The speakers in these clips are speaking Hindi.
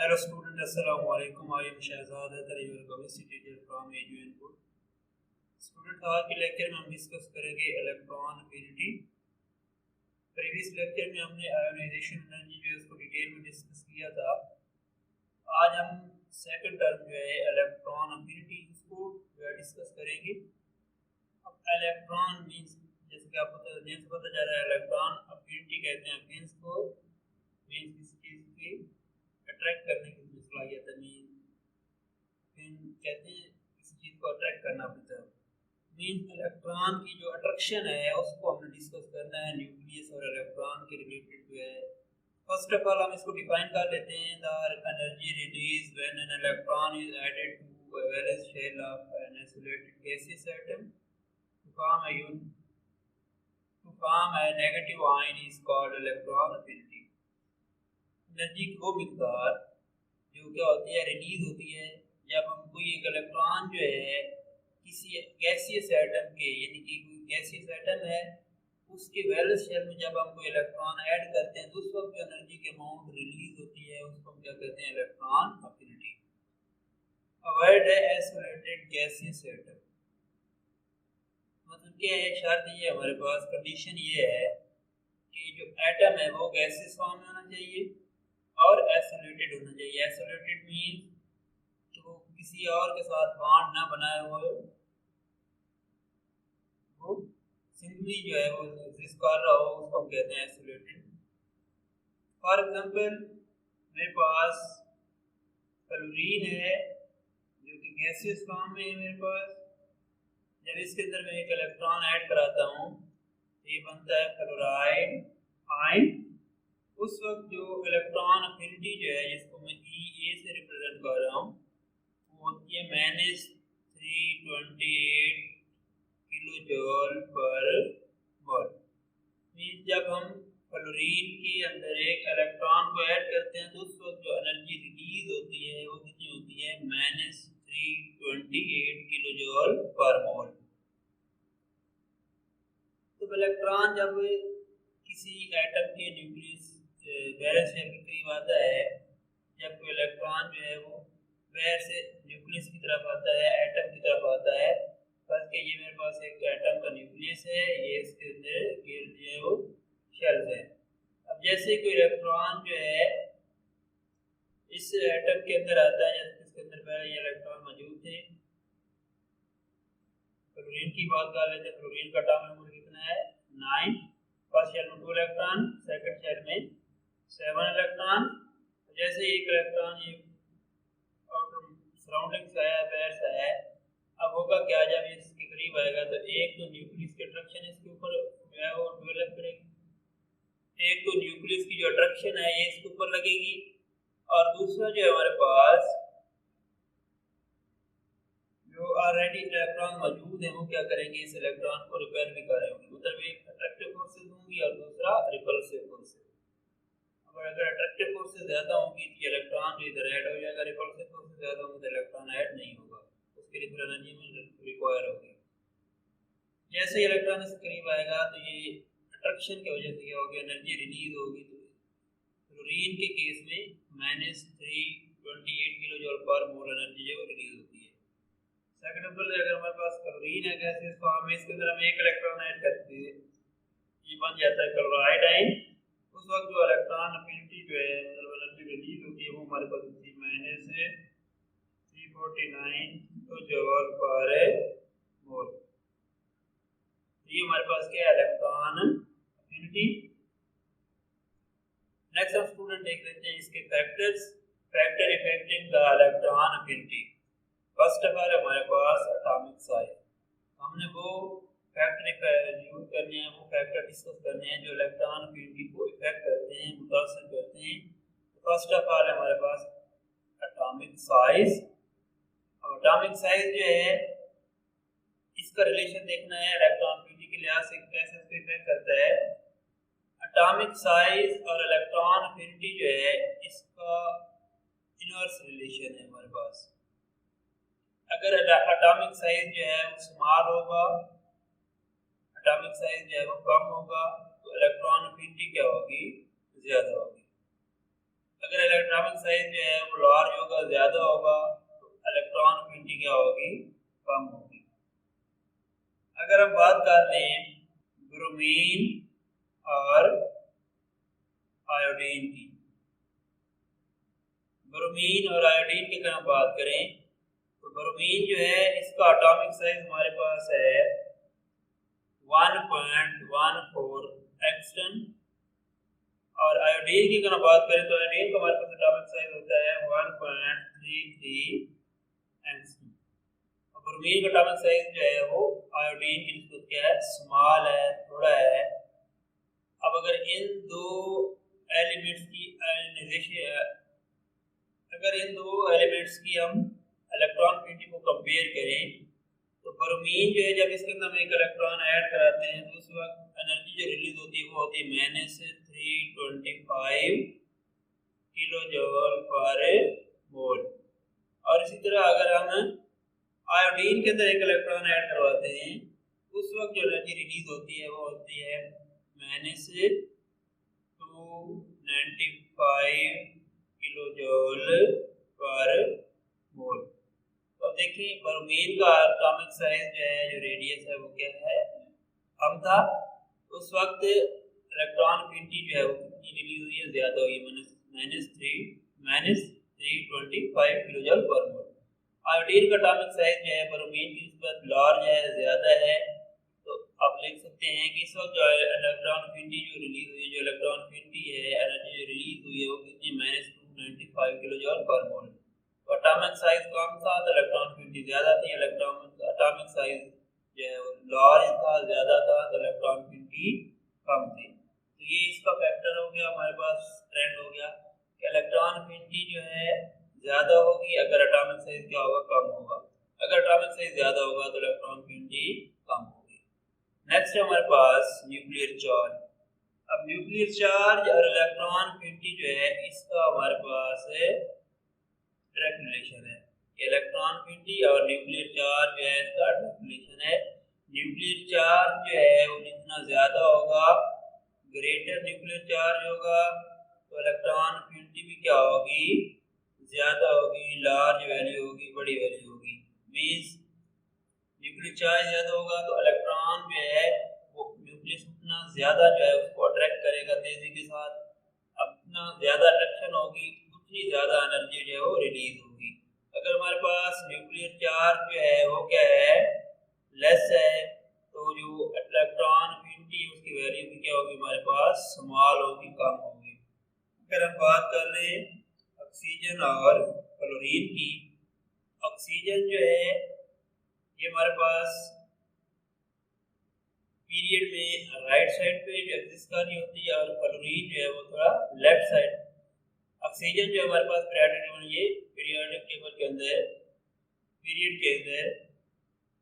Hello student, Assalamu alaikum. I am Shahzad Haidar, your chemistry teacher from AU Input. Student आज के लेक्चर में हम डिस्कस करेंगे इलेक्ट्रॉन अफिनिटी। प्रीवियस लेक्चर में हमने आयोनाइजेशन एनर्जी जो है उसको डिटेल में डिस्कस किया था। आज हम सेकंड टर्म जो है इलेक्ट्रॉन अफिनिटी उसको डिस्कस करेंगे। अब इलेक्ट्रॉन मींस जैसे कि आपको नेम से पता चल रहा है, इलेक्ट्रॉन अफिनिटी कहते हैं अफिन्स को, मींस किसी चीज की अट्रैक्ट करने की जो सलाहियत है, मीन कहते हैं किसी चीज को अट्रैक्ट करना अपनी तरफ। मीन इलेक्ट्रॉन की जो अट्रैक्शन है उसको हमने डिस्कस करना है, न्यूक्लियस और इलेक्ट्रॉन के रिलेटेड जो है। फर्स्ट ऑफ ऑल हम इसको डिफाइन कर लेते हैं, the energy release when an electron is added to a valence shell of an isolated gaseous atom to form a negative ion is called electron affinity। Energy की वो मिकदार जो क्या होती है, रिलीज होती है जब हम कोई एक इलेक्ट्रॉन जो है किसी गैसियस एटम के, यानी कि कोई गैसियस एटम है उसके वैलेंस शेल में जब हम कोई इलेक्ट्रॉन ऐड करते हैं तो उस वक्त जो एनर्जी की अमाउंट रिलीज होती है उसको हम क्या कहते हैं, electron affinity. Avoid isolated gaseous atom, मतलब क्या है, शर्त ये है हमारे पास, कंडीशन ये है कि जो एटम है वो गैसियस फॉर्म में होना चाहिए और आइसोलेटेड होना चाहिए। आइसोलेटेड मींस कि वो किसी और के साथ बॉन्ड ना बनाए हुए, वो सिंपली जो है वो एग्जिस्ट कर रहा हो, उसको हम कहते हैं आइसोलेटेड। फॉर एग्जांपल मेरे पास क्लोरीन है जो कि गैसियस फॉर्म में है मेरे पास। जब इसके अंदर मैं एक इलेक्ट्रॉन ऐड कराता हूँ ये बनता है क्लोराइड आयन। उस वक्त जो इलेक्ट्रॉन अफिनिटी जो है जिसको मैं E से रिप्रेजेंट कर रहा हूँ वो होती है -328 किलो जूल पर मोल। मींस जब हम क्लोरीन के अंदर एक इलेक्ट्रॉन को ऐड करते हैं तो उस वक्त जो एनर्जी रिलीज होती है वो कितनी होती है, -328 किलो जूल पर मोल। तो इलेक्ट्रॉन जब किसी एटम के न्यूक्लियस वैलेंस शेल के करीब आता है, जब कोई इलेक्ट्रॉन जो है वो वैर से न्यूक्लियस की तरफ आता है, एटम की तरफ आता है, बस कि ये मेरे पास एक एटम का न्यूक्लियस है, ये इसके अंदर ये जो है वो शेल्स है। अब जैसे कोई इलेक्ट्रॉन जो है इस एटम के अंदर आता है, जैसे इसके अंदर पहले ये इलेक्ट्रॉन मौजूद थे। क्लोरीन की बात कर लेते हैं, क्लोरीन का एटॉमिक नंबर कितना है, 9। फर्स्ट शेल में 2 इलेक्ट्रॉन, सेकंड शेल में 7 इलेक्ट्रॉन। जैसे एक इलेक्ट्रॉन ये आउटर सराउंडिंग से आया, बाहर से आया, अब होगा क्या, जब ये इसके करीब आएगा तो एक तो न्यूक्लियस की अट्रैक्शन इसके ऊपर जो है वो डेवलप करेगी। एक तो न्यूक्लियस की जो अट्रैक्शन है ये इसके ऊपर लगेगी, और दूसरा जो है हमारे पास जो ऑलरेडी इलेक्ट्रॉन मौजूद है वो क्या करेंगे, इस इलेक्ट्रॉन को रिपेल भी करेंगे। मतलब एक अट्रैक्टिव फोर्सेस होंगी और दूसरा रिपल्सिव फोर्सेस। अगर अट्रैक्टिव फोर्सेस ज्यादा होंगी तो इलेक्ट्रॉन जो इधर ऐड हो जाएगा, रिपल्सिव फोर्सेस ज्यादा होंगे तो इलेक्ट्रॉन ऐड नहीं होगा, उसके लिए फिर एनर्जी में रिक्वायर होगी। जैसे ही इलेक्ट्रॉन इसके करीब आएगा तो ये अट्रैक्शन की वजह से क्या होगी, एनर्जी रिलीज होगी। तो क्लोरीन के केस में -328 किलो जूल पर मोल एनर्जी जो रिलीज होती है। सेकंड नंबर अगर हमारे पास क्लोरीन है गैसियस फॉर्म में, इसके अंदर हम एक इलेक्ट्रॉन ऐड करते हैं, ये बन जाता है क्लोराइड आयन। उस वक्त जो इलेक्ट्रॉन अफिनिटी जो है मतलब एनर्जी रिलीज होती है वो हमारे पास होती है -349 जूल पर मोल। ये हमारे पास क्या है, इलेक्ट्रॉन अफिनिटी। नेक्स्ट हम स्टूडेंट देख लेते हैं इसके factors, factor affecting the electron affinity. First of all हमारे पास एटॉमिक साइज, हमने वो फैक्टर यूज करने हैं, वो फैक्टर डिस्कस करने हैं जो इलेक्ट्रॉन अफिनिटी को इफेक्ट करते हैं, मुतासिर करते हैं। फर्स्ट ऑफ ऑल हमारे पास एटॉमिक साइज। अब एटॉमिक साइज जो है इसका रिलेशन देखना है इलेक्ट्रॉन अफिनिटी के लिहाज से कैसे इसको इफेक्ट करता है। एटॉमिक साइज और इलेक्ट्रॉन अफिनिटी जो है इसका इनवर्स रिलेशन है हमारे पास। अगर एटॉमिक साइज जो है वो स्मॉल होगा, एटॉमिक साइज जो है वो कम होगा, तो इलेक्ट्रॉन अफिनिटी क्या होगी, ज्यादा होगी। अगर इलेक्ट्रॉनिक साइज जो है वो लार्ज होगा, ज्यादा होगा, तो इलेक्ट्रॉन अफिनिटी क्या होगी, कम होगी। अगर हम बात कर लें ब्रोमीन और आयोडीन की, ब्रोमीन और आयोडीन की अगर हम बात करें तो ब्रोमीन जो है इसका एटॉमिक साइज हमारे पास है 1.14 एंगस्ट्रॉम, और आयोडीन की अगर हम बात करें तो आयोडीन का हमारे पास एटॉमिक साइज होता है 1.33 एंगस्ट्रॉम। और ब्रोमीन का एटॉमिक साइज जो है वो आयोडीन की निस्बत क्या है, स्मॉल है, थोड़ा है। अब अगर इन दो एलिमेंट्स की आयोनाइजेशन, अगर इन दो एलिमेंट्स की हम इलेक्ट्रॉन अफिनिटी को कंपेयर करें तो ब्रोमीन जो है जब इसके अंदर हम एक इलेक्ट्रॉन ऐड कराते हैं तो उस वक्त एनर्जी जो रिलीज होती है वो होती है -325 किलो जूल पर मोल। और इसी तरह अगर हम आयोडीन के अंदर एक इलेक्ट्रॉन ऐड करवाते हैं उस वक्त जो एनर्जी रिलीज होती है वो होती है -295 किलो जूल पर मोल। तो देखिए ब्रोमीन का एटॉमिक साइज जो है, जो रेडियस है वो क्या है, कम था। उस वक्त इलेक्ट्रॉन अफिनिटी जो है वो कितनी रिलीज हुई है, ज्यादा हुई है, -325 किलो जूल पर मोल। आयोडीन का एटॉमिक साइज जो है ब्रोमीन की निस्बत लार्ज है, ज्यादा है। तो आप लिख सकते हैं कि इस वक्त जो इलेक्ट्रॉन अफिनिटी जो रिलीज हुई है, जो इलेक्ट्रॉन अफिनिटी है, एनर्जी जो रिलीज हुई है वो कितनी, -295 किलो जूल पर मोल। तो एटॉमिक साइज कम था तो इलेक्ट्रॉन अफिनिटी ज्यादा थी, इलेक्ट्रॉन एटॉमिक साइज जो है वो लार्ज था, ज्यादा था, तो इलेक्ट्रॉन अफिनिटी कम थी। तो ये इसका फैक्टर हो गया, हमारे पास ट्रेंड हो गया कि इलेक्ट्रॉन अफिनिटी जो है ज्यादा होगी अगर एटॉमिक साइज क्या होगा, कम होगा। अगर एटॉमिक साइज ज्यादा होगा तो इलेक्ट्रॉन अफिनिटी कम होगी। नेक्स्ट है हमारे पास न्यूक्लियर चार्ज। अब न्यूक्लियर चार्ज और इलेक्ट्रॉन अफिनिटी जो है इसका हमारे पास डायरेक्ट रिलेशन है। इलेक्ट्रॉन अफिनिटी और न्यूक्लियर चार्ज जो है इसका डायरेक्ट रिलेशन है। न्यूक्लियर चार्ज जो है वो जितना ज्यादा होगा, ग्रेटर न्यूक्लियर चार्ज होगा, तो इलेक्ट्रॉन अफिनिटी भी क्या होगी, ज्यादा होगी, लार्ज वैल्यू होगी, बड़ी वैल्यू होगी। मींस न्यूक्लियर चार्ज ज्यादा होगा तो इलेक्ट्रॉन जो है वो न्यूक्लियस उतना ज्यादा जो है उसको अट्रैक्ट करेगा तेजी के साथ। अपना ज्यादा अट्रैक्शन होगी उतनी ज्यादा एनर्जी जो है वो रिलीज होगी। अगर हमारे पास न्यूक्लियर चार्ज जो है वो क्या है, लेस है, तो जो इलेक्ट्रॉन अफिनिटी उसकी वैल्यू भी क्या होगी, हमारे पास स्मॉल होगी, कम होगी। अगर हम बात कर लें ऑक्सीजन और क्लोरीन की, ऑक्सीजन जो है ये हमारे पास पीरियड में राइट साइड पे एग्जिस्ट कर रही होती है, और क्लोरीन जो है वो थोड़ा लेफ्ट साइड। ऑक्सीजन जो हमारे पास पीरियोडिक टेबल के अंदर, पीरियड के अंदर,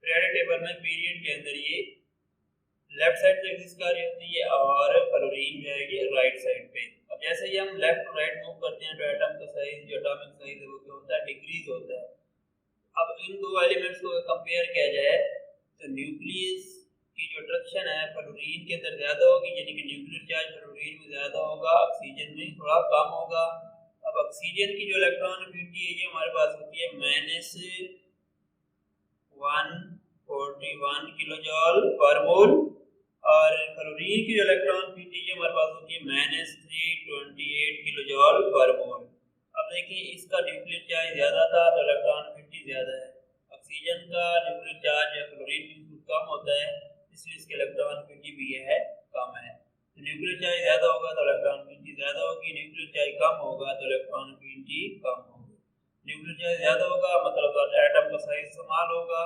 पीरियोडिक टेबल में पीरियड के अंदर ये लेफ्ट साइड पे एग्जिस्ट कर रही होती है, और क्लोरीन जो है ये राइट साइड पे। अब जैसे ही हम लेफ्ट टू राइट मूव करते हैं तो एटम का साइज, जो एटॉमिक साइज है वो क्या होता है, डिक्रीज होता है। अब इन दो एलिमेंट्स को कंपेयर किया जाए तो न्यूक्लियस की जो अट्रैक्शन है फ्लोरीन के अंदर ज्यादा होगी, यानी कि न्यूक्लियर चार्ज फ्लोरीन में ज्यादा होगा, ऑक्सीजन में थोड़ा कम होगा। अब ऑक्सीजन की जो इलेक्ट्रॉन अफिनिटी है ये हमारे पास होती है -141 किलो जूल पर मोल, और फ्लोरीन की जो इलेक्ट्रॉन अफिनिटी है हमारे पास होती है -328 किलो जूल पर मोल। अब देखिए इसका न्यूक्लियर चार्ज ज्यादा था तो इलेक्ट्रॉन अफिनिटी ज्यादा है। ऑक्सीजन का न्यूक्लियर चार्ज या क्लोरीन कम होता है, इसलिए इसके इलेक्ट्रॉन अफिनिटी भी है कम है। तो न्यूक्लियर चार्ज ज्यादा होगा तो इलेक्ट्रॉन अफिनिटी ज्यादा होगी, न्यूक्लियर चार्ज कम होगा तो इलेक्ट्रॉन अफिनिटी कम होगी। न्यूक्लियर चार्ज ज्यादा होगा मतलब एटम का साइज स्मॉल होगा,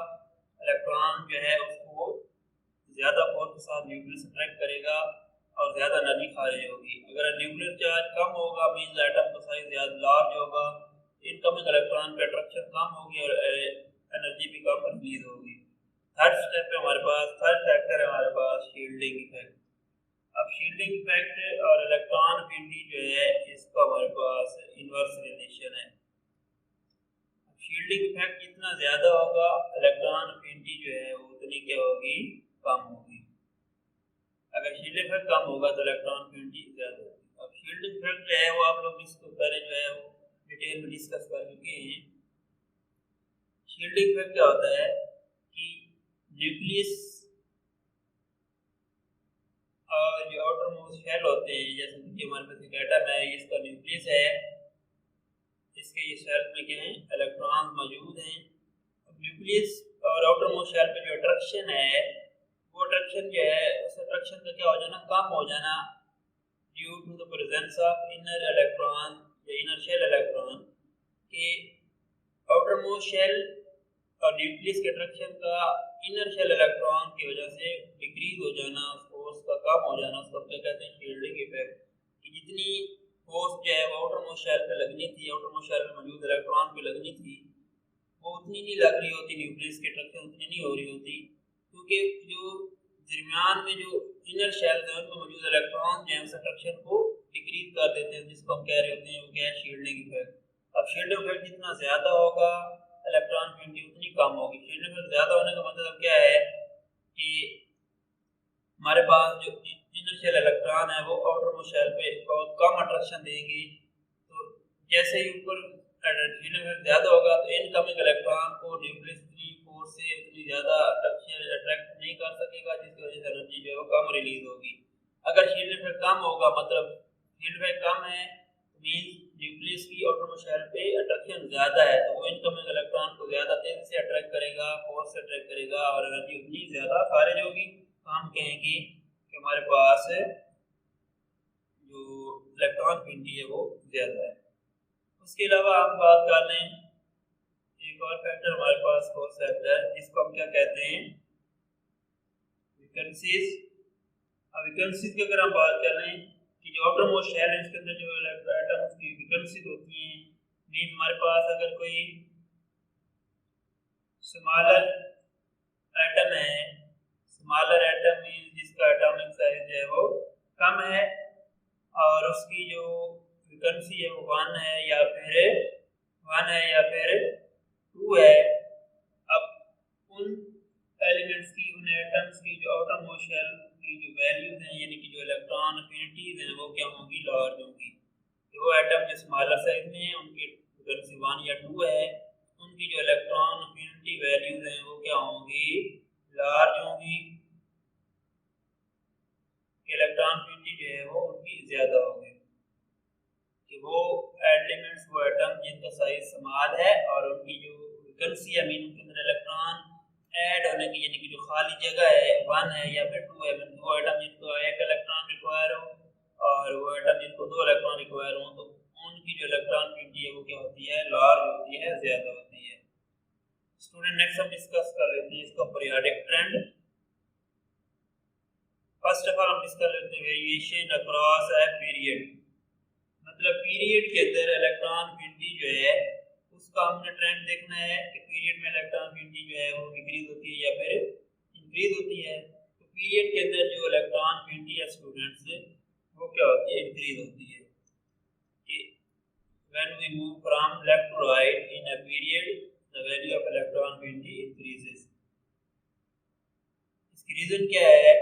इलेक्ट्रॉन जो है उसको ज्यादा फोर्स के साथ न्यूक्लियस अट्रैक्ट करेगा और ज्यादा एनर्जी खारिज होगी। अगर न्यूक्लियर चार्ज कम होगा मींस एटम का साइज ज्यादा लार्ज होगा, इनकमिंग इलेक्ट्रॉन की अट्रैक्शन कम होगी और एनर्जी भी कम रिलीज होगी। थर्ड स्टेप पे हमारे पास, थर्ड फैक्टर है हमारे पास शील्डिंग इफेक्ट। अब शील्डिंग इफेक्ट और इलेक्ट्रॉन अफिनिटी जो है इसका हमारे पास इनवर्स रिलेशन है। शील्डिंग इफेक्ट जितना ज्यादा होगा इलेक्ट्रॉन अफिनिटी जो है वो उतनी क्या होगी, कम होगी। अगर शील्डिंग इफेक्ट कम होगा तो इलेक्ट्रॉन अफिनिटी ज्यादा होगी। अब शील्डिंग इफेक्ट जो है वो आप लोग इसको पहले जो है वो डिटेल में डिस्कस कर चुके हैं। शील्डिंग इफेक्ट क्या होता है कि न्यूक्लियस और जो आउटर मोस्ट शेल होते हैं, जैसे कि हमारे पास एक एटम है, इसका न्यूक्लियस है, इसके ये शेल में क्या है इलेक्ट्रॉन मौजूद हैं। अब न्यूक्लियस और आउटर मोस्ट शेल पे जो अट्रैक्शन है, वो अट्रैक्शन जो है उस अट्रैक्शन का क्या हो जाना, कम हो जाना due to the presence of inner electron या इनर शेल इलेक्ट्रॉन के आउटर मोस्ट शेल और न्यूक्लियस के अट्रैक्शन का इनर शेल इलेक्ट्रॉन की वजह से डिक्रीज हो जाना, फोर्स का कम हो जाना, उसको क्या कहते हैं शील्डिंग इफेक्ट। कि जितनी फोर्स जो है वो आउटर मोस्ट शेल पे लगनी थी, आउटर मोस्ट शेल में मौजूद इलेक्ट्रॉन पे लगनी थी, वो उतनी नहीं लग रही होती, न्यूक्लियस के अट्रैक्शन उतनी नहीं हो रही होती, क्योंकि जो दरमियान में जो इनर शेल है उनमें मौजूद इलेक्ट्रॉन जो है उस अट्रैक्शन को डिक्रीज कर देते हैं, जिसको हम कह रहे होते हैं वो क्या है शील्डिंग इफेक्ट। अब शील्डिंग इफेक्ट जितना ज्यादा होगा इलेक्ट्रॉन एफिनिटी उतनी कम होगी। शील्डिंग इफेक्ट ज्यादा होने का मतलब क्या है कि हमारे पास जो इनर शेल इलेक्ट्रॉन है वो आउटर मोस्ट शेल पे बहुत कम अट्रैक्शन देंगे, तो जैसे ही ऊपर शील्डिंग इफेक्ट ज्यादा होगा तो इनकमिंग इलेक्ट्रॉन को न्यूक्लियस की फोर्स से उतनी ज्यादा अट्रैक्ट नहीं कर सकेगा, जिसकी वजह से एनर्जी जो है वो कम रिलीज होगी। अगर शील्डिंग इफेक्ट कम होगा, मतलब शील्ड इफेक्ट कम है, मींस न्यूक्लियस की आउटर मोस्ट शेल पे अट्रैक्शन ज्यादा है, तो वो इनकमिंग इलेक्ट्रॉन को ज्यादा तेजी से अट्रैक्ट करेगा, फोर्स से अट्रैक्ट करेगा और एनर्जी उतनी ज्यादा खारिज होगी। तो हम कहेंगे कि हमारे पास जो इलेक्ट्रॉन एफिनिटी है वो ज्यादा है। उसके अलावा हम बात कर लें एक और फैक्टर हमारे पास हो सकता है, जिसको हम क्या कहते हैं वैकेंसीज। अब वैकेंसीज की अगर हम बात कर लें कि जो आउटर मोस्ट शेल है इसके अंदर जो एटम्स की वैकेंसीज होती हैं, मींस हमारे पास अगर कोई स्मॉलर एटम है, स्मॉलर एटम मींस जिसका एटॉमिक साइज है वो कम है और उसकी जो वैकेंसी है वो 1 है या फिर 2 है। अब उन एलिमेंट्स की, उन एटम्स की जो आउटर मोस्ट शेल की जो वैल्यूज हैं, यानी कि जो इलेक्ट्रॉन एफिनिटीज हैं, वो क्या होंगी, लार्ज होंगी। वो एटम जो स्मॉलर साइज में है उनकी वैकेंसी 1 या 2 है, उनकी जो इलेक्ट्रॉन एफिनिटी वैल्यूज हैं वो क्या होंगी, लार्ज होंगी। इलेक्ट्रॉन एफिनिटी जो है वो उनकी ज्यादा होगी कि वो एलिमेंट्स, वो एटम जिनका साइज स्मॉल है और उनकी जो वैकेंसी है, मीन उनके अंदर इलेक्ट्रॉन ऐड होने की, यानी कि जो खाली जगह है 1 है या फिर 2 है, वो एटम जिनको 1 इलेक्ट्रॉन रिक्वायर हो और वो एटम जिनको 2 इलेक्ट्रॉन रिक्वायर हो, तो उनकी जो इलेक्ट्रॉन एफिनिटी है वो क्या होती है, लार्ज होती है, ज्यादा होती है। स्टूडेंट नेक्स्ट हम डिस्कस कर लेते हैं इसका periodic trend. First of all हम डिस्कस लेते हैं वेरिएशन अक्रॉस ए पीरियड, मतलब पीरियड के अंदर इलेक्ट्रॉन एफिनिटी जो है उसका हमने ट्रेंड देखना है कि पीरियड में इलेक्ट्रॉन एफिनिटी जो है वो डिक्रीज होती है या फिर इंक्रीज होती है। तो पीरियड के अंदर जो इलेक्ट्रॉन एफिनिटी है स्टूडेंट्स वो क्या होती है, इंक्रीज होती है। कि when we move from left to right in a period the value of electron affinity increases. इसकी रीजन क्या है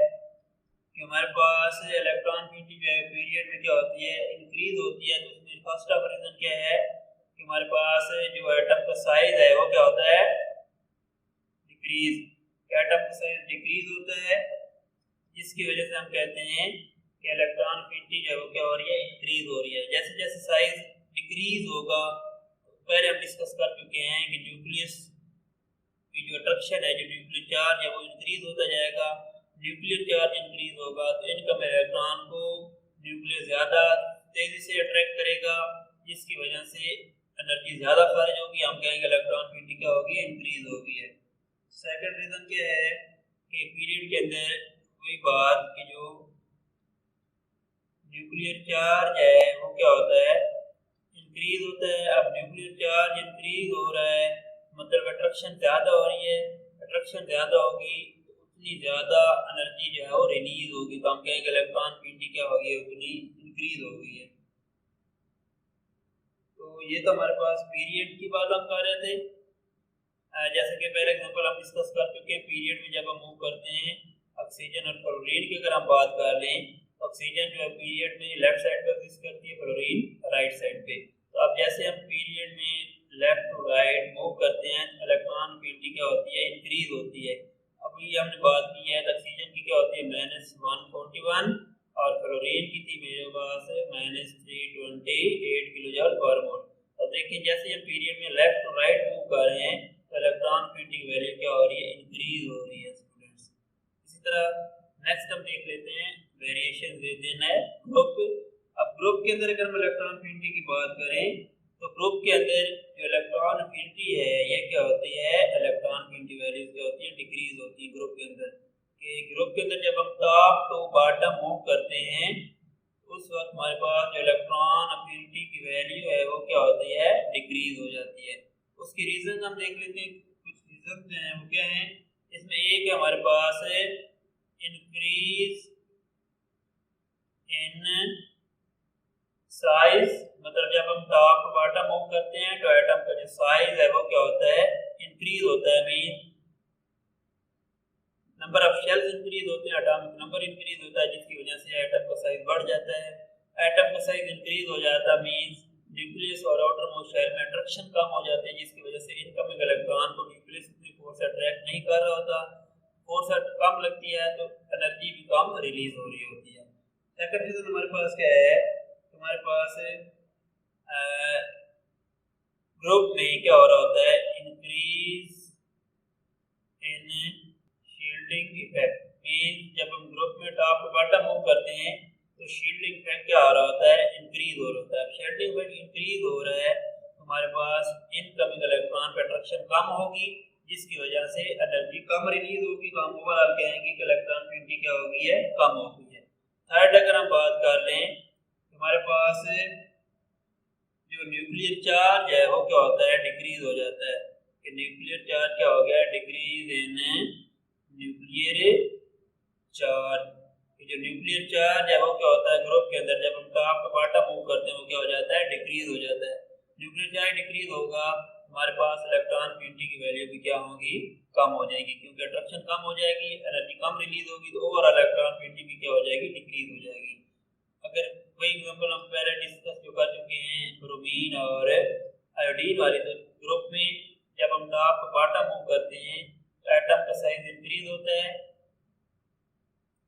कि हमारे पास इलेक्ट्रॉन एफिनिटी जो है पीरियड में क्या होती है, इंक्रीज होती है। तो उसमें फर्स्ट ऑफ रीजन क्या है कि हमारे पास जो एटम का साइज है वो क्या होता है, डिक्रीज। एटम का साइज डिक्रीज होता है, जिसकी वजह से हम कहते हैं कि इलेक्ट्रॉन एफिनिटी जो है वो क्या हो रही है, इंक्रीज हो रही है। जैसे जैसे साइज डिक्रीज होगा, पहले हम डिस्कस कर चुके हैं कि न्यूक्लियस की जो अट्रैक्शन है, जो न्यूक्लियर चार्ज है वो इंक्रीज होता जाएगा। न्यूक्लियर चार्ज इंक्रीज होगा तो इनकम इलेक्ट्रॉन को न्यूक्लियर ज्यादा तेजी से अट्रैक्ट करेगा, जिसकी वजह से एनर्जी ज्यादा खारिज होगी। हम कहेंगे इलेक्ट्रॉन एफिनिटी क्या होगी, इंक्रीज होगी है। सेकंड रीजन क्या है कि पीरियड के अंदर कोई बात कि जो न्यूक्लियर चार्ज है वो क्या होता है, इंक्रीज होता है। अब न्यूक्लियर चार्ज इंक्रीज हो रहा है मतलब अट्रैक्शन ज्यादा हो रही है, अट्रैक्शन ज्यादा होगी उतनी ज्यादा एनर्जी जो है वो रिलीज होगी। तो हम कहेंगे इलेक्ट्रॉन एफिनिटी क्या होगी, उतनी इंक्रीज हो गई है। तो ये तो हमारे पास पीरियड की बात हम कर रहे थे। जैसे कि पहले एग्जांपल हम डिस्कस कर चुके हैं, पीरियड में जब हम मूव करते हैं ऑक्सीजन और क्लोरीन की अगर हम बात कर लें ऑक्सीजन जो है पीरियड में लेफ्ट साइड पे एग्जिस्ट करती है, फ्लोरीन राइट साइड पे। तो अब जैसे हम पीरियड में लेफ्ट टू राइट मूव करते हैं, इलेक्ट्रॉन एफिनिटी क्या होती है, इंक्रीज होती है। अभी हमने बात की है ऑक्सीजन की क्या होती है -141 और फ्लोरीन की थी मेरे पास -328 किलोजूल पर मोल। अब देखिए जैसे हम पीरियड में लेफ्ट टू राइट मूव कर रहे हैं तो इलेक्ट्रॉन एफिनिटी की वैल्यू क्या हो रही है, इंक्रीज हो रही है स्टूडेंट्स। इसी तरह नेक्स्ट हम देख लेते हैं variation with in A group. अब ग्रुप के अंदर अगर हम इलेक्ट्रॉन एफिनिटी की बात करें तो ग्रुप के अंदर जो इलेक्ट्रॉन एफिनिटी है ये क्या होती है, इलेक्ट्रॉन एफिनिटी वैल्यूज क्या होती है, डिक्रीज होती है ग्रुप के अंदर। कि ग्रुप के अंदर जब हम टॉप टू बॉटम मूव करते हैं उस वक्त हमारे पास जो इलेक्ट्रॉन एफिनिटी की वैल्यू है वो क्या होती है, डिक्रीज हो जाती है। उसकी रीजन हम देख लेते हैं, कुछ रीजन जो हैं वो क्या हैं। इसमें एक है हमारे पास इंक्रीज इन साइज, मतलब जब हम टॉप टू बॉटम मूव करते हैं तो एटम का जो साइज है वो क्या होता है, इंक्रीज होता है। Mean number of shells increase होते हैं, एटॉमिक नंबर इंक्रीज होता है, जिसकी वजह से एटम का साइज बढ़ जाता है। एटम का साइज इंक्रीज हो जाता मींस न्यूक्लियस और आउटर मोस्ट शेल में अट्रैक्शन कम हो जाती है, जिसकी वजह से इनकमिंग इलेक्ट्रॉन को न्यूक्लियस की फोर्स अट्रैक्ट नहीं कर रहा होता। फोर्स कम लगती है तो एनर्जी भी कम रिलीज हो रही होती है। सेकंड रीजन हमारे पास क्या है, हमारे पास ग्रुप में क्या हो रहा होता है, increase in shielding effect. Mean जब हम ग्रुप में टॉप टू बॉटम मूव करते हैं तो शील्डिंग इफेक्ट क्या हो रहा होता है, इंक्रीज हो रहा होता है। शील्डिंग इफेक्ट इंक्रीज हो रहा है हमारे पास इनकमिंग इलेक्ट्रॉन पे अट्रैक्शन कम होगी, जिसकी वजह से एनर्जी कम रिलीज होगी। तो हम ओवरऑल कहेंगे कि इलेक्ट्रॉन एफिनिटी क्या हो गई है, कम हो गई है। थर्ड अगर हम बात कर लें हमारे पास जो न्यूक्लियर चार्ज है वो क्या होता है, डिक्रीज हो जाता है। कि न्यूक्लियर चार्ज क्या हो गया, डिक्रीज इन न्यूक्लियर चार्ज। जो न्यूक्लियर चार्ज है वो क्या होता है, ग्रुप के अंदर जब हम टॉप टू बॉटम मूव करते हैं वो क्या हो जाता है, डिक्रीज हो जाता है। न्यूक्लियर चार्ज डिक्रीज होगा, हमारे पास इलेक्ट्रॉन एफिनिटी की वैल्यू भी क्या होगी, कम हो जाएगी, क्योंकि अट्रैक्शन कम हो जाएगी, एनर्जी कम रिलीज होगी, तो ओवरऑल इलेक्ट्रॉन एफिनिटी भी क्या हो जाएगी, डिक्रीज हो जाएगी। अगर वही एग्जांपल हम पहले डिस्कस जो कर चुके हैं ब्रोमीन और आयोडीन वाले, तो ग्रुप में जब हम टॉप टू बॉटम मूव करते हैं तो एटम का साइज इंक्रीज होता है।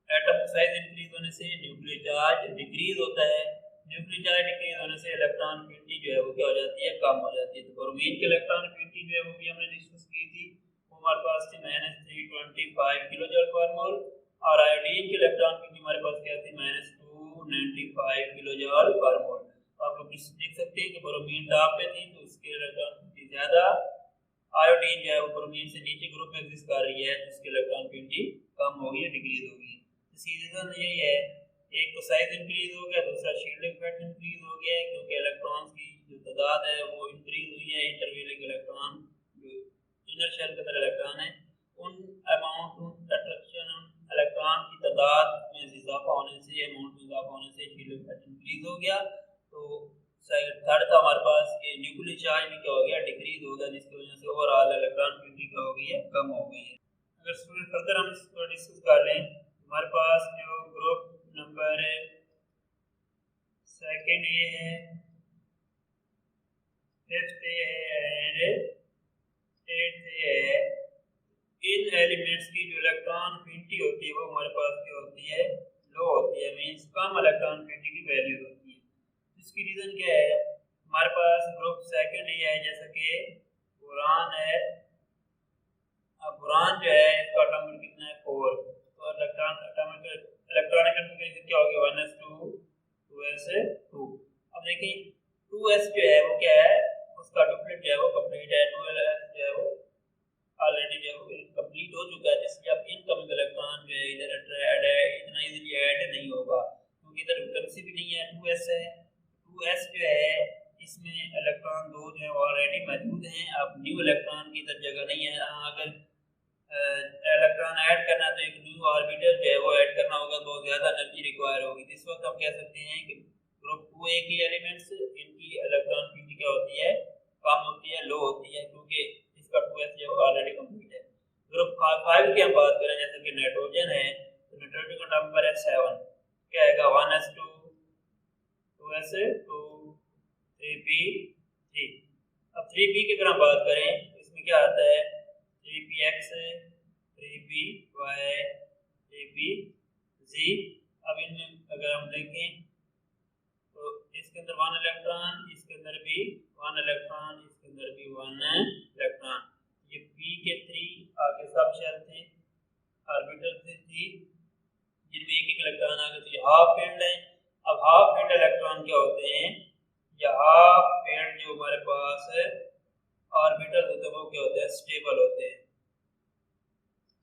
एटम का साइज इंक्रीज होने से न्यूक्लियर चार्ज डिक्रीज होता है। न्यूक्लियर चार्ज डिक्रीज होने से इलेक्ट्रॉन एफिनिटी जो है वो क्या हो जाती है, कम हो जाती है। तो ब्रोमीन की इलेक्ट्रॉन एफिनिटी जो है वो भी हमने डिस्कस की थी, वो हमारे पास थी -325 किलोजूल पर मोल, और आयोडीन की इलेक्ट्रॉन एफिनिटी हमारे पास क्या थी, -295 किलोजूल पर मोल। तो आप लोग देख सकते हैं कि ब्रोमीन टॉप पे थी तो उसके इलेक्ट्रॉन एफिनिटी ज्यादा, आयोडीन जो है वो ब्रोमीन से नीचे ग्रुप में एग्जिस्ट कर रही है, जिसकी इलेक्ट्रॉन एफिनिटी कम होगी या डिक्रीज होगी। इसकी रीजन यही है, एक तो साइज इंक्रीज हो गया, दूसरा शील्डिंग इफेक्ट इंक्रीज हो गया, क्योंकि इलेक्ट्रॉन्स की जो तादाद है वो इंक्रीज हुई है। इंटरव्यूलिंग इलेक्ट्रॉन जो इनर शेल के अंदर इलेक्ट्रॉन है उन अट्रैक्शन इलेक्ट्रॉन की तादाद में इजाफा होने से, अमाउंट में इजाफा होने से शील्डिंग इफेक्ट इंक्रीज हो गया। तो थर्ड था हमारे पास कि न्यूक्लियर चार्ज भी क्या हो गया, डिक्रीज हो गया, जिसकी वजह से ओवरऑल इलेक्ट्रॉन एफिनिटी क्या हो गई है, कम हो गई है। अगर स्टूडेंट फर्दर हम इसको डिस्कस कर लें, हमारे पास जो ग्रुप नंबर सेकंड ये है, फिफ्थ ये है एंड एट्थ ये है। इन एलिमेंट्स की जो इलेक्ट्रॉन एफिनिटी होती है वो हमारे पास क्या होती है, लो होती है, मींस कम इलेक्ट्रॉन एफिनिटी की वैल्यू होती है। इसकी रीजन क्या है, हमारे पास ग्रुप सेकंड ये है, जैसा कि बोरान है। अब बोरान जो है इसका एटॉमिक नंबर कितना है, 4, और इलेक्ट्रॉनिक कॉन्फ़िगरेशन क्या होगी, 1s2 2s2। अब देखिए 2s जो है वो क्या है, उसका डुप्लीकेट जो है वो कंप्लीट है, 2s जो है वो ऑलरेडी जो है वो कंप्लीट हो चुका है, इसलिए अब इनकमिंग इलेक्ट्रॉन जो है इधर ऐड है, इतना इजीली ऐड नहीं होगा, क्योंकि इधर वैकेंसी भी नहीं है। 2s है, 2s जो है इसमें इलेक्ट्रॉन दो जो है ऑलरेडी मौजूद हैं, अब न्यू इलेक्ट्रॉन की इधर जगह नहीं है। अगर इलेक्ट्रॉन ऐड करना तो एक न्यू ऑर्बिटल जो है वो ऐड करना होगा, बहुत ज़्यादा एनर्जी रिक्वायर होगी। इस वक्त हम कह सकते हैं कि ग्रुप 2a के एलिमेंट्स इनकी इलेक्ट्रॉन एफिनिटी क्या होती है, कम होती है, लो होती है, क्योंकि इसका 2s जो है ऑलरेडी कंप्लीट है। ग्रुप 5 की हम बात करें, जैसे कि नाइट्रोजन है, तो नाइट्रोजन का नंबर है 7, क्या आएगा 1s2 2s2 3p3। अब 3p की अगर हम बात करें तो इसमें क्या आता है 3px 3py 3pz। अब इनमें अगर हम देखें तो इसके अंदर 1 इलेक्ट्रॉन, इसके अंदर भी 1 इलेक्ट्रॉन, इसके अंदर भी 1 इलेक्ट्रॉन। ये p के 3 आगे सब शेल थे, ऑर्बिटल थे 3 जिनमें एक इलेक्ट्रॉन आगे तो ये हाफ फील्ड है। अब हाफ फील्ड इलेक्ट्रॉन क्या होते हैं, या हाफ फील्ड जो हमारे पास ऑर्बिटल होते हैं वो क्या होते हैं, स्टेबल होते हैं।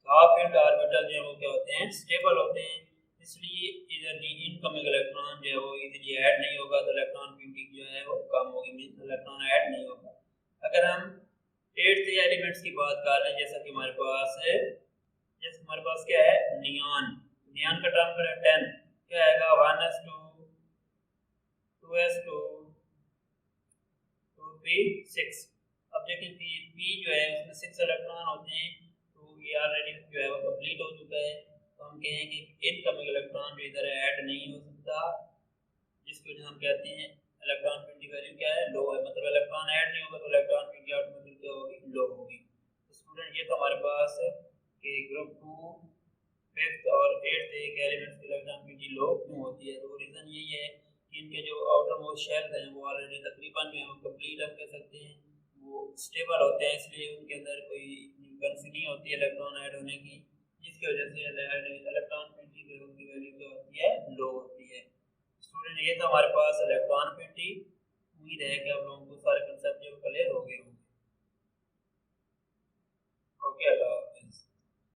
हाफ फील्ड ऑर्बिटल जो है वो क्या होते हैं, स्टेबल होते हैं। इसलिए इधर इनकमिंग इलेक्ट्रॉन जो है वो इजीली ऐड नहीं होगा, तो इलेक्ट्रॉन बीटिंग जो है वो कम होगी, मींस इलेक्ट्रॉन ऐड नहीं होगा। अगर हम 8th एलिमेंट्स की बात कर लें, जैसा कि हमारे पास है, जैसे हमारे पास क्या है नियॉन, नियॉन का टर्म पर 10 क्या आएगा 1s2 2s2 2p6। अब देखें p जो है उसमें 6 इलेक्ट्रॉन होते हैं, तो ये ऑलरेडी जो है वो कंप्लीट हो चुका है। तो हम कहेंगे कि इनकमिंग इलेक्ट्रॉन जो इधर ऐड नहीं हो सकता, जिसको हम कहते हैं इलेक्ट्रॉन पिन की वैल्यू क्या है, लो है। मतलब इलेक्ट्रॉन ऐड नहीं होगा तो इलेक्ट्रॉन पिन की ऑटोमेटिक क्या होगी, लो होगी। तो स्टूडेंट ये तो हमारे पास कि ग्रुप 2 5th और 8th एक एलिमेंट्स की इलेक्ट्रॉन पिन लो क्यों होती है। तो रीजन यही है कि इनके जो आउटर मोस्ट शेल्स हैं वो ऑलरेडी तकरीबन जो है कंप्लीट हम कह सकते हैं वो स्टेबल होते हैं, इसलिए उनके अंदर कोई वैकेंसी नहीं होती इलेक्ट्रॉन ऐड होने की, जिसकी वजह से इलेक्ट्रॉन पिन की वैल्यू क्या होती है, लो होती है। स्टूडेंट ये तो हमारे पास इलेक्ट्रॉन पिन। उम्मीद है कि आप लोगों को सारे कंसेप्ट जो क्लियर हो गए।